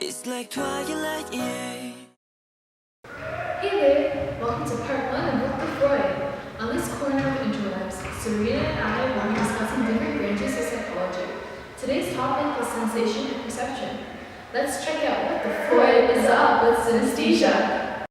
It's like Twilight, yeah. Hey there! Welcome to part 1 of Book the Freud. On this corner of interwebs, Serena and I will be discussing different branches of psychology. Today's topic is sensation and perception. Let's check out what the Freud is up with synesthesia.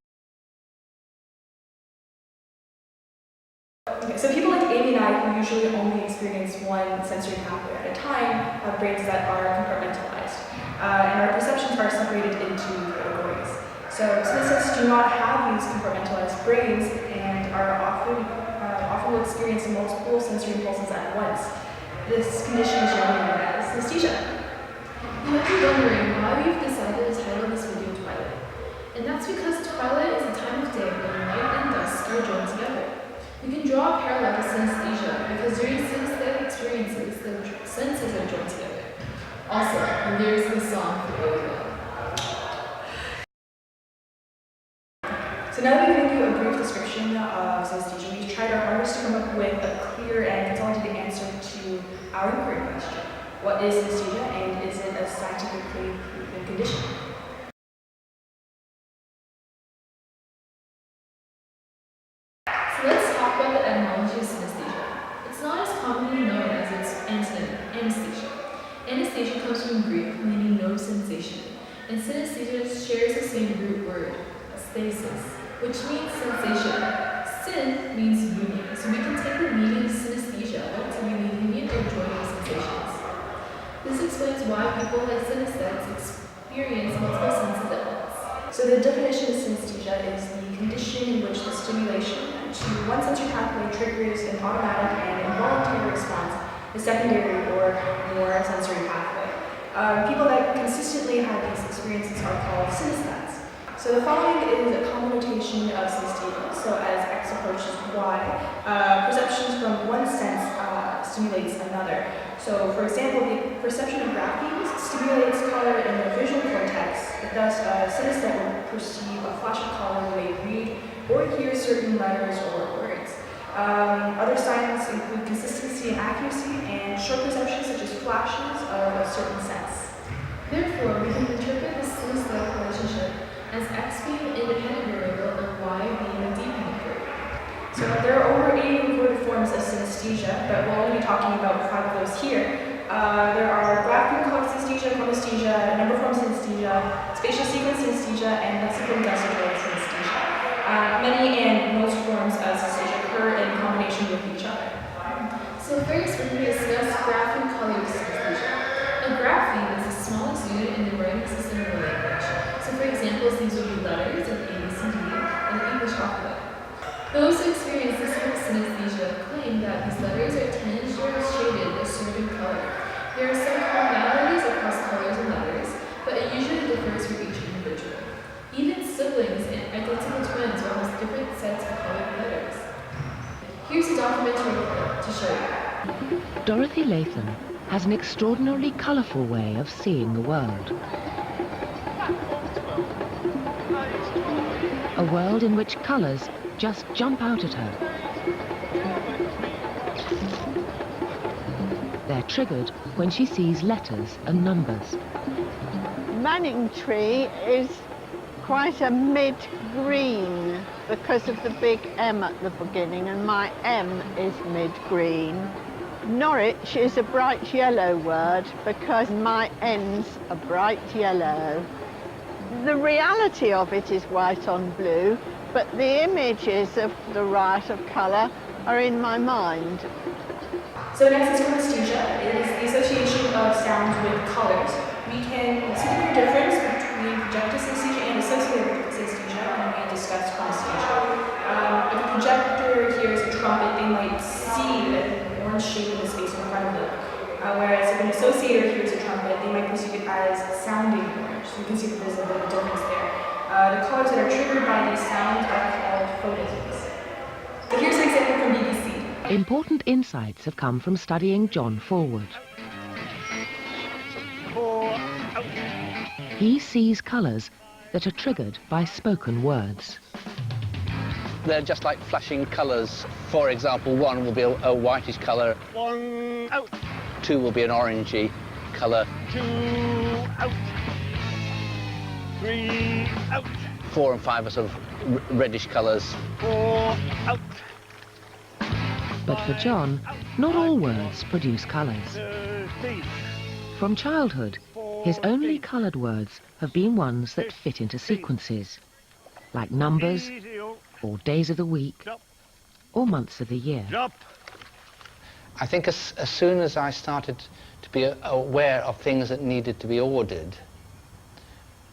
Okay, so people like Amy and I, who usually only experience one sensory pathway at a time, have brains that are compartmentalized, and our perceptions are separated into categories. So synesthetics do not have these compartmentalized brains and are often will experience multiple sensory impulses at once. This condition is generally known as synesthesia. You might be wondering why we've decided to title this video Twilight. And that's because twilight is a time of day when light and dusk are joined together. We can draw a parallel to synesthesia because during synesthetic experiences, the senses are joined together. Also, the lyrics of the song fit really well. So now that we've given you a brief description of synesthesia, we've tried our hardest to come up with a clear and consolidated answer to our inquiry question. What is synesthesia, and is it a scientifically proven condition? So let's talk about the etymology of synesthesia. It's not as commonly known as its antonym, anesthesia. Anesthesia comes from Greek, meaning no sensation, and synesthesia shares the same root word, aesthesis, which means sensation. Syn means union, so we can take the meaning of synesthesia to mean the union or joining of sensations. This explains why people like synesthetics experience multiple senses at once. So the definition of synesthesia is the condition in which the stimulation to one sensory pathway triggers an automatic and involuntary response, a secondary or more sensory pathway. People that consistently have these experiences are called synesthetes. So the following is a common notation of synesthesia. So as X approaches Y, perceptions from one sense stimulates another. So for example, the perception of grapheme stimulates color in the visual cortex. Thus, a synesthete will perceive a flash of color when they read or hear certain letters or words. Other signs include consistency and accuracy, and short perceptions such as flashes of a certain sense. Therefore, we can interpret the synesthetic relationship as X being an independent variable and Y being a dependent variable. So there are over 80 recorded forms of synesthesia, but we'll only be talking about 5 of those here. There are grapheme-color synesthesia, Oenosthesia, number form synesthesia, spatial sequence synesthesia, and lexical-industrial synesthesia. Many and most forms of synesthesia occur in combination with each other. So first, we're going to discuss grapheme-color synesthesia. A grapheme is the smallest unit in the writing system of a language. So for examples, these would be letters like A, B, C, D, and the English alphabet. Those who experience this kind of synesthesia claim that these letters are tinged or shaded a certain color. There are some commonalities across colors and letters, but it usually differs for each individual. Even siblings and identical twins will have different sets of colored letters. Here's a documentary clip to show you. Dorothy Latham has an extraordinarily colourful way of seeing the world. A world in which colours just jump out at her. They're triggered when she sees letters and numbers. Manning tree is quite a mid-green because of the big M at the beginning, and my M is mid-green. Norwich is a bright yellow word because my N's are bright yellow. The reality of it is white on blue, but the images of the riot of colour are in my mind. So next is synesthesia. It is the association of sounds with colors. We can see the difference between projective synesthesia and associative synesthesia when we discuss synesthesia. If a projector hears a trumpet, they might see an orange shape in the space in front of them. Whereas if an associator hears a trumpet, they might perceive it as sounding orange. So you can see that there's a bit of a difference there. The colors that are triggered by these sounds are called phonemes. So here's an example from BBC. Important insights have come from studying John Forward. He sees colours that are triggered by spoken words. They're just like flashing colours. For example, one will be a whitish colour. 1 out. 2 will be an orangey colour. 2 out. 3, out. 4 and 5 are sort of reddish colours. 4, out. But for John, not all words produce colours. 13. From childhood, his only coloured words have been ones that fit into sequences, like numbers, Easy, oh. or days of the week, Drop. or months of the year. Drop. I think as soon as I started to be aware of things that needed to be ordered,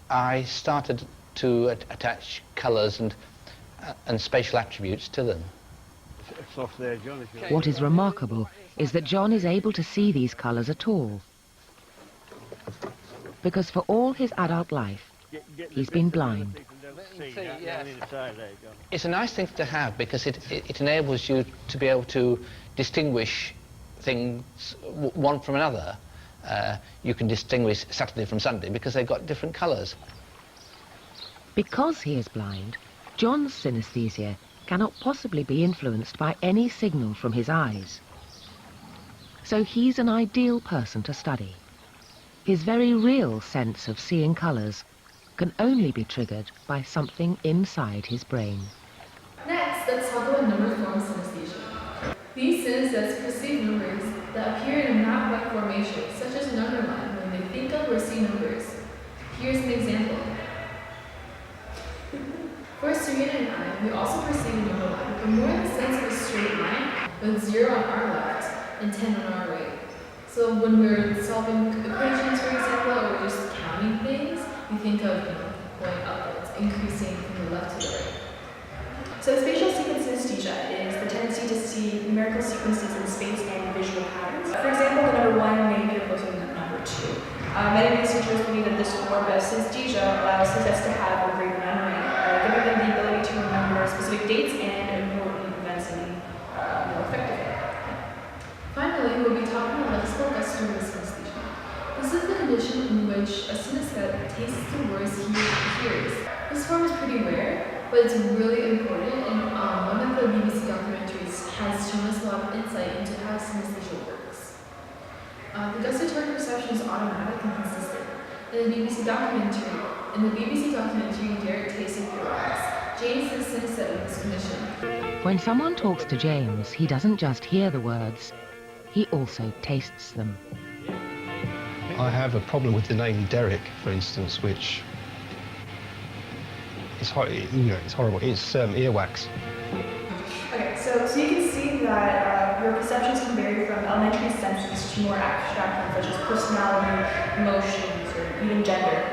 I started to attach colours and spatial attributes to them. It's off there, John, if you like. What is remarkable is that John is able to see these colours at all. Because for all his adult life, he's been blind. It's a nice thing to have because it enables you to be able to distinguish things one from another. You can distinguish Saturday from Sunday because they've got different colours. Because he is blind, John's synesthesia cannot possibly be influenced by any signal from his eyes. So he's an ideal person to study. His very real sense of seeing colours can only be triggered by something inside his brain. Next, let's talk about number form synesthesia. These synesthetes perceive numbers that appear in a map-like formation, such as an underline, when they think of or see numbers. Here's an example. For Serena and I, we also perceive a number line, but more in the sense of a straight line, with 0 on our left and 10 on our right. So when we're solving equations, for example, or just counting things, we think of going upwards, increasing from the left to the right. So spatial sequence synesthesia is the tendency to see numerical sequences in space and visual patterns. For example, the number 1 may be opposed to the number 2. Many researchers believe that this form of synesthesia allows synesthetes to have a greater memory, giving them the ability to remember specific dates and important events more effectively. Finally, we'll be talking about lexical gustatory synesthesia. This is the condition in which a synesthete tastes the words he hears. This form is pretty rare, but it's really important, and one of the BBC documentaries has shown us a lot of insight into how synesthesia works. The gustatory perception is automatic and consistent. In the BBC documentary, Garrett tasted Earwax. James is synesthetic with this condition. When someone talks to James, he doesn't just hear the words, he also tastes them. I have a problem with the name Derek, for instance, which is it's horrible. It's earwax. Okay, so you can see that your perceptions can vary from elementary senses to more abstract ones, such as personality, emotions, or even gender.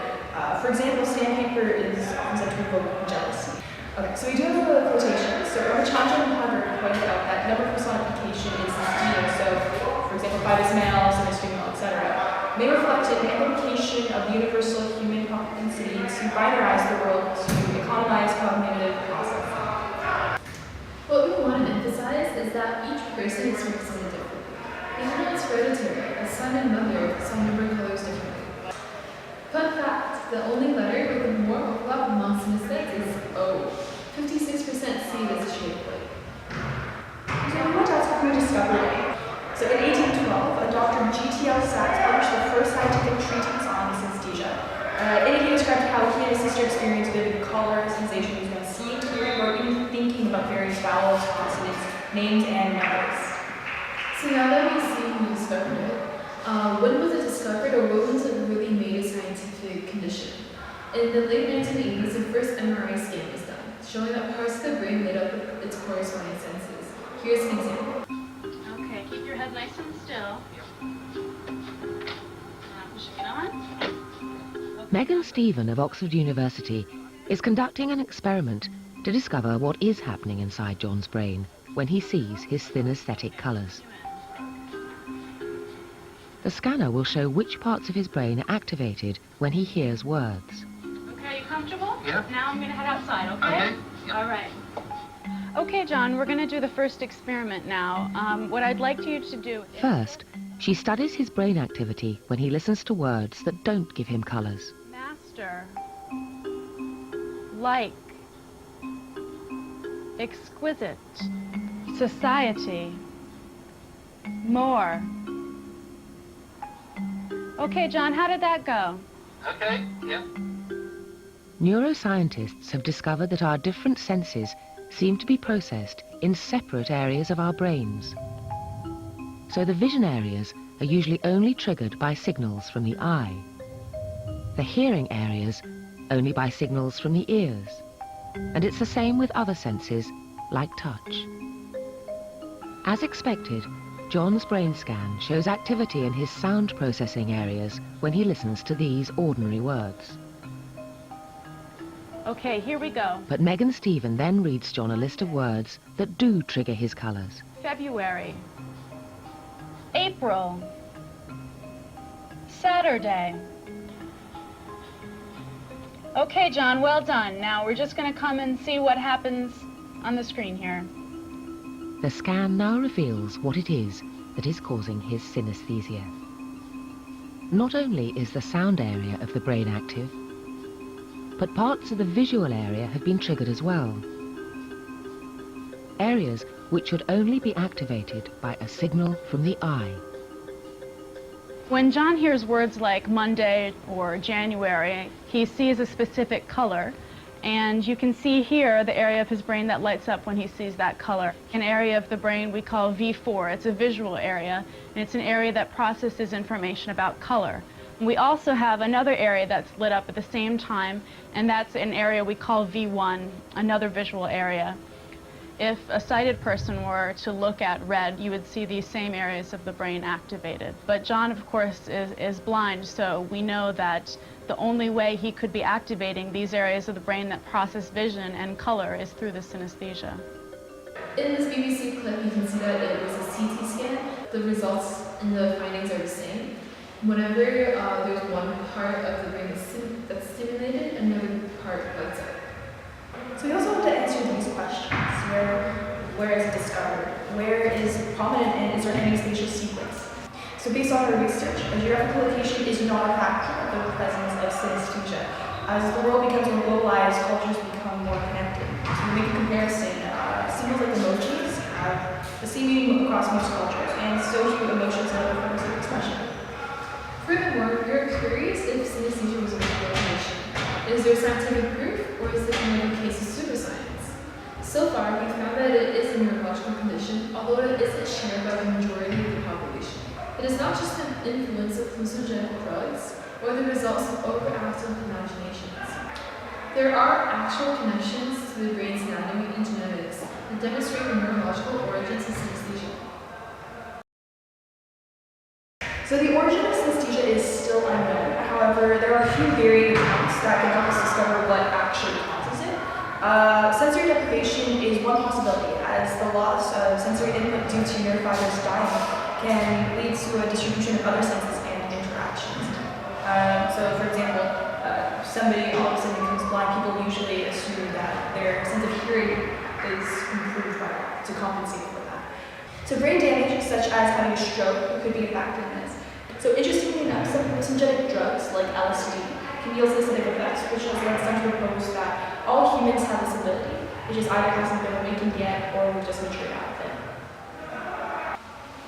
For example, sandpaper is often said to evoke jealousy. Okay, so we do have a quotation. So Ramachandran pointed out that number personification is synesthesia. So, for example, 5 is male, 7 is female, etc. May reflect an amplification of the universal human propensity to binarize the world to economize cognitive process. What we want to emphasize is that each person is represented differently. Even though it's hereditary, a son and mother saw number colors differently. Fun fact, the only letter with more overlap among synesthetes is O. 56% see it as a shade of white. So what else have we discovered? So in 1812, a Dr. G.T.L. Sachs published the first scientific treatise on synesthesia. In it, he described how he and his sister experienced vivid color sensations when seeing, hearing, or even thinking about various vowels, consonants, names, and numbers. So now that we see who discovered it, when was it discovered, or what was it really made a scientific condition? In the late 1980s, the first MRI scan was done, showing that parts of the brain lit up with its corresponding senses. Here's an example. Okay, keep your head nice and still. Pushing it on. Megan Stephen of Oxford University is conducting an experiment to discover what is happening inside John's brain when he sees his synesthetic colours. The scanner will show which parts of his brain are activated when he hears words. Okay, you comfortable? Yeah. Now I'm going to head outside, okay? Okay. Yep. All right. Okay, John, we're going to do the first experiment now. What I'd like you to do... First, she studies his brain activity when he listens to words that don't give him colours. Master. Like. Exquisite. Society. More. Okay, John, how did that go? Okay, yeah. Neuroscientists have discovered that our different senses seem to be processed in separate areas of our brains. So the vision areas are usually only triggered by signals from the eye. The hearing areas only by signals from the ears. And it's the same with other senses, like touch. As expected, John's brain scan shows activity in his sound processing areas when he listens to these ordinary words. Okay, here we go. But Meg and Stephen then reads John a list of words that do trigger his colours. February. April. Saturday. Okay, John, well done. Now we're just going to come and see what happens on the screen here. The scan now reveals what it is that is causing his synesthesia. Not only is the sound area of the brain active, but parts of the visual area have been triggered as well. Areas which should only be activated by a signal from the eye. When John hears words like Monday or January, he sees a specific color. And you can see here the area of his brain that lights up when he sees that color. An area of the brain we call V4. It's a visual area, and it's an area that processes information about color. And we also have another area that's lit up at the same time, and that's an area we call V1, another visual area. If a sighted person were to look at red, you would see these same areas of the brain activated. But John, of course, is blind, so we know that the only way he could be activating these areas of the brain that process vision and color is through the synesthesia. In this BBC clip, you can see that it was a CT scan. The results and the findings are the same. Whenever there's one part of the brain that's stimulated, another part lights up. So we also want to answer these questions. Where is it discovered? Where is it prominent, and is there any spatial sequence? So based on our research, a geographical location is not a factor of the presence of synesthesia. As the world becomes more globalized, cultures become more connected. So we make a comparison. Symbols like emojis have the same meaning across most cultures, and so do emotions and other forms of expression. Furthermore, we are curious if synesthesia was a real condition. Is there scientific proof, or is it another case of pseudoscience? So far, we found that it is a neurological condition, although it isn't shared by the majority of the population. It is not just an influence of hallucinogenic drugs or the results of overactive imaginations. There are actual connections to the brain's anatomy and genetics that demonstrate the neurological origins of synesthesia. So the origin of synesthesia is still unknown. However, there are a few varying accounts that can help us discover what actually causes it. Sensory deprivation is one possibility, as the loss of sensory input due to nerve fibers dying can lead to a distribution of other senses and interactions. So for example, somebody all of a sudden becomes blind, people usually assume that their sense of hearing is improved by that, to compensate for that. So brain damage, such as having a stroke, could be a factor in this. So interestingly enough, some hallucinogenic drugs like LSD can yield synesthetic effects, which has led some to propose that all humans have this ability, which is either have something we can get or we just mature out of it.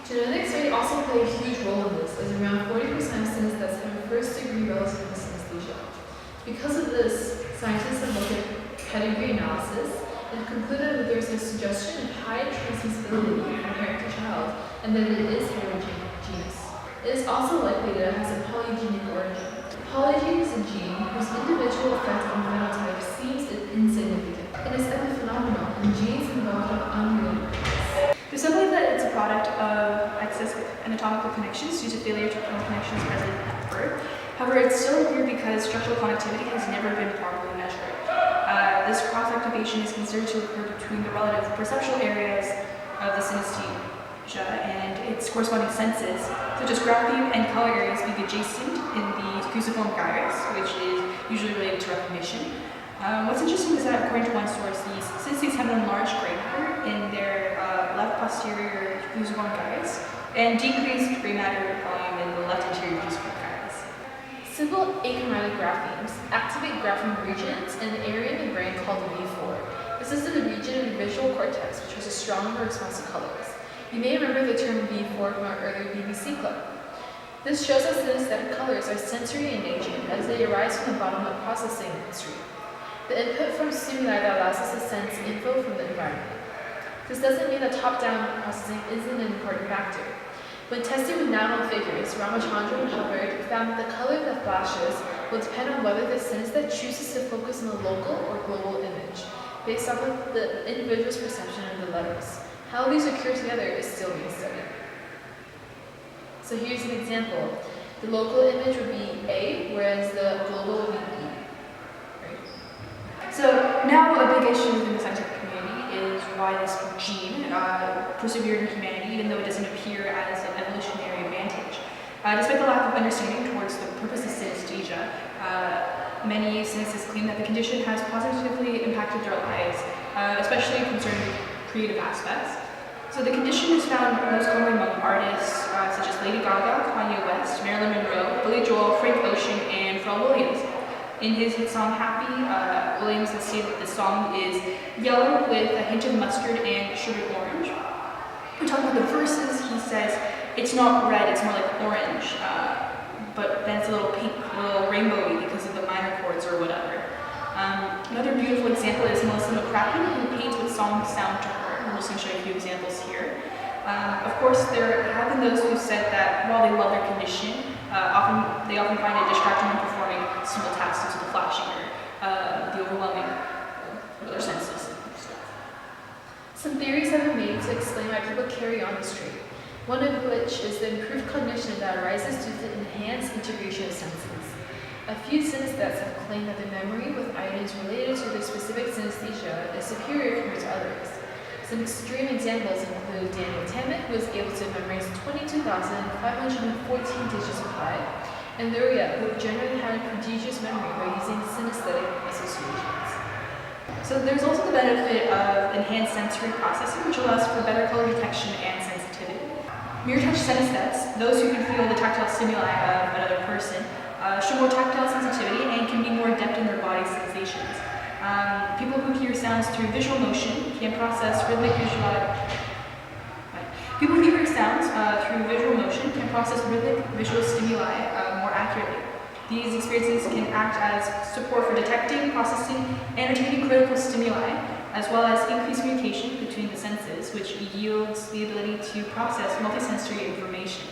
Genetics may also play a huge role in this, as around 40% of synesthetes have a first-degree relative of synesthesia. Because of this, scientists have looked at pedigree analysis and concluded that there's a suggestion of high transmissibility from parent to child, and that it is heterogeneous. It is also likely that it has a polygenic origin. Polygene is a gene whose individual effect on phenotype seems insignificant. It is epiphenomenal, and genes involved have unrelated effects. There's some believe that it's a product of excess anatomical connections due to failure to form connections present at birth. However, it's still weird because structural connectivity has never been properly measured. This cross-activation is considered to occur between the relative perceptual areas of the synesthesia and its corresponding senses, such as grapheme and color areas being adjacent in the fusiform gyrus, which is usually related to recognition. What's interesting is that according to one source, these synesthetes have an enlarged gray matter in their left posterior fusiform gyrus and decreased gray matter volume in the left anterior fusiform gyrus. Simple achromatic graphemes activate grapheme regions in an area in the brain called V4. This is the region of the visual cortex, which has a stronger response to colors. You may remember the term V4 from our earlier BBC clip. This shows us that synesthetic colors are sensory in nature, as they arise from the bottom-up processing stream. the input from stimuli that allows us to sense info from the environment. This doesn't mean that top-down processing isn't an important factor. When tested with nominal figures, Ramachandran and Laverty found that the color of the flashes will depend on whether the synesthete chooses to focus on the local or global image, based off of the individual's perception of the letters. How these occur together is still being studied. So here's an example. The local image would be A, whereas the global would be E. Right? So now a big issue within the scientific community is why this gene persevered in humanity, even though it doesn't appear as an evolutionary advantage. Despite the lack of understanding towards the purpose of synesthesia, many synesthetes claim that the condition has positively impacted their lives, especially concerning creative aspects. So the condition is found most commonly among artists such as Lady Gaga, Kanye West, Marilyn Monroe, Billy Joel, Frank Ocean, and Pharrell Williams. In his hit song Happy, Williams has stated that the song is yellow with a hint of mustard and sugared orange. We talk about the verses, he says, it's not red, it's more like orange, but then it's a little pink, a little rainbowy because of the minor chords or whatever. Another beautiful example is McCracken, who paints with song sound to her. I'm just going to show you a few examples here. Of course, there have been those who said that while they love their condition, they often find it distracting when performing simple tasks due to the flashing or the overwhelming of their senses. Some theories have been made to explain why people carry on this trait, one of which is the improved cognition that arises due to enhanced integration of senses. A few synesthetes have claimed that their memory with items related to their specific synesthesia is superior compared to others. Some extreme examples include Daniel Tammet, who was able to memorize 22,514 digits of pi, and Rouw, who generally had prodigious memory by using synesthetic associations. So there's also the benefit of enhanced sensory processing, which allows for better color detection and sensitivity. Mirror touch synesthetes, those who can feel the tactile stimuli of another person, show more tactile sensitivity and can be more adept in their body sensations. People who hear sounds through visual motion can process rhythmic visual stimuli more accurately. These experiences can act as support for detecting, processing, and retaining critical stimuli, as well as increased communication between the senses, which yields the ability to process multisensory information.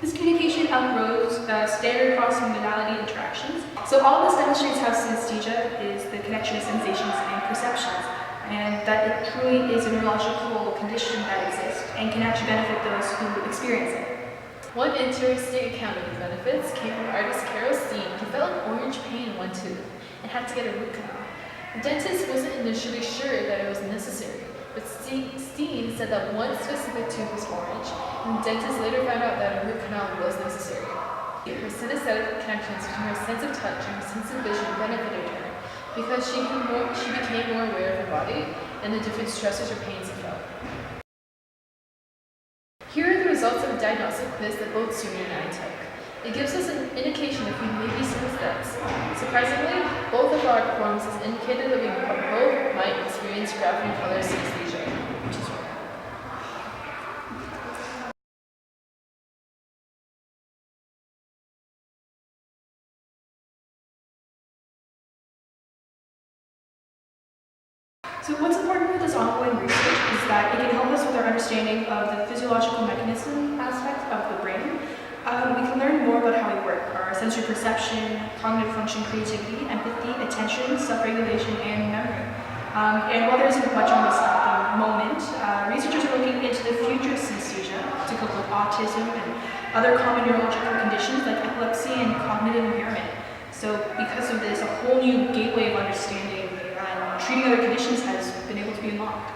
This communication outgrows standard cross-modality interactions. So all this demonstrates how synesthesia is the connection of sensations and perceptions, and that it truly is a neurological condition that exists and can actually benefit those who experience it. One interesting account of the benefits came from artist Carol Steen, who felt an orange pain in one tooth and had to get a root canal. The dentist wasn't initially sure that it was necessary, but Steen said that one specific tooth was orange, and the dentist later found out that a root canal was necessary. Her synesthetic connections between her sense of touch and her sense of vision benefited her because she became more aware of her body and the different stresses or pains it felt. Here are the results of a diagnostic quiz that both Sumi and I took. It gives us an indication if we may be synesthetes. Surprisingly, both of our performances indicated that we both might experience grapheme-color synesthesia, which is rare. So what's important with this ongoing research is that it can help us with our understanding of the physiological mechanism aspect of the brain. We can learn more about how we work, our sensory perception, cognitive function, creativity, empathy, attention, self-regulation, and memory. And while there isn't much on this at the moment, researchers are looking into the future of synesthesia to cope with autism and other common neurological conditions like epilepsy and cognitive impairment. So because of this, a whole new gateway of understanding treating other conditions has been able to be unlocked.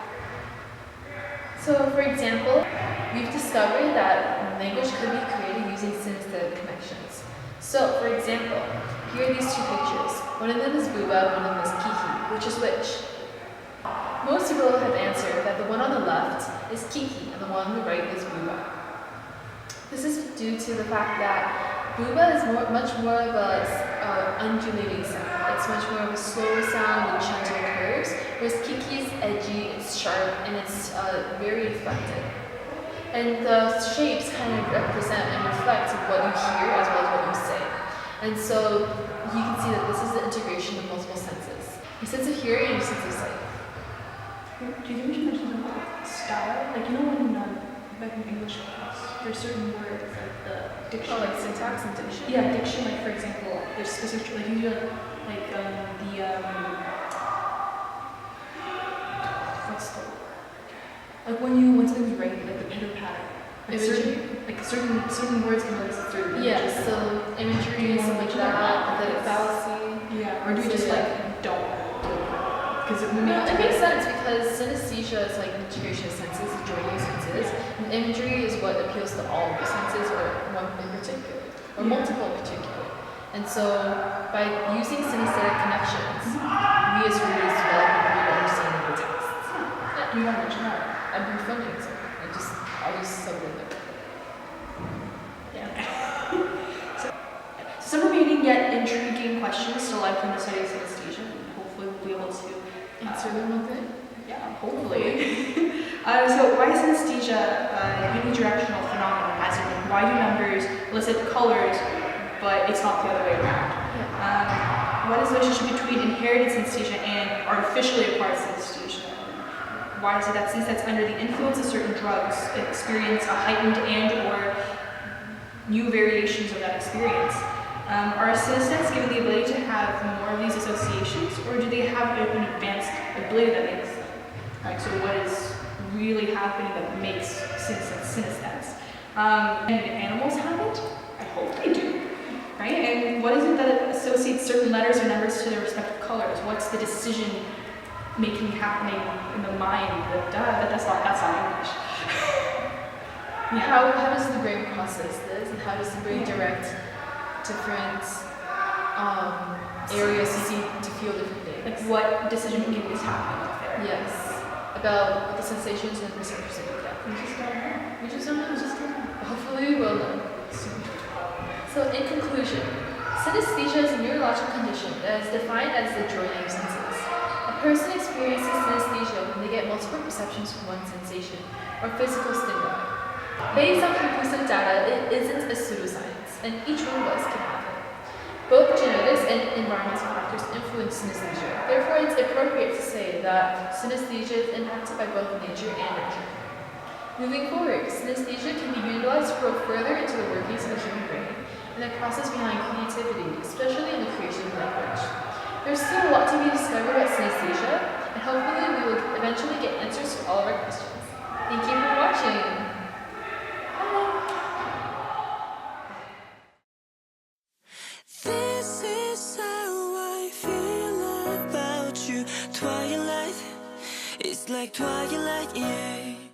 So, for example, we've discovered that language could be created using synesthetic connections. So, for example, here are these two pictures. One of them is Booba, one of them is Kiki. Which is which? Most people have answered that the one on the left is Kiki and the one on the right is Booba. This is due to the fact that Booba is much more of a undulating sound. It's much more of a slower sound with gentle curves, whereas Kiki is edgy, it's sharp, and it's very reflective. And the shapes kind of represent and reflect what you hear as well as what you say. And so you can see that this is the integration of multiple senses. Your sense of hearing and your sense of sight. Do you think we should mention something about style? Like, you know when, back in English class, there's certain words, like the diction. Oh, like syntax and diction? Yeah, diction, like for example, there's specific, like you do what's the word? Like when something's right, like the pitter patter. Like certain words can like certain yeah, so imagery and stuff like that, the fallacy. Yeah, or do you just like don't? Because it makes sense because synesthesia is like an integration of senses, joining of senses. And imagery is what appeals to all of the senses, or one in particular, or multiple in particular. And so by using synesthetic connections, we as readers develop a greater understanding of the text. Yeah. You want to mention that? I'm refunding something. I'll just sub it in there. Yeah. So some remaining yet intriguing questions still lie from the study of synesthesia, and hopefully we'll be able to answer them with it. Yeah, hopefully. So why is synesthesia a unidirectional phenomenon? As in, like, why do numbers elicit colors, but it's not the other way around? Yeah. What is the relationship between inherited synesthesia and artificially acquired synesthesia? Why is it that since that's under the influence of certain drugs, it experience a heightened and/or new variations of that experience? Are synesthetics given the ability to have more of these associations, or do they have an advanced ability that makes them? Right, so what is really happening that makes synesthetics? And animals have it? I hope they do. Right? And what is it that associates certain letters or numbers to their respective colors? What's the decision making happening in the mind that's not English? Yeah. How does the brain process this, and how does the brain direct different areas to feel different things? Like what decision making is happening up there? Yes. About the sensations and perceptions that you get. We just don't know. We just don't know. Hopefully we will know soon. So in conclusion, synesthesia is a neurological condition that is defined as the joining of senses. A person experiences synesthesia when they get multiple perceptions from one sensation or physical stimuli. Based on conclusive data, it isn't a pseudoscience, and each one of us can have it. Both genetics and environmental factors influence synesthesia. Therefore, it's appropriate to say that synesthesia is impacted by both nature and nurture. Moving forward, synesthesia can be utilized to grow further into the workings of the human brain and the process behind creativity, especially in the creation of language. There's still a lot to be discovered about synesthesia, and hopefully we will eventually get answers to all of our questions. Thank you for watching! This is how I feel about you. Twilight, it's like twilight, yeah.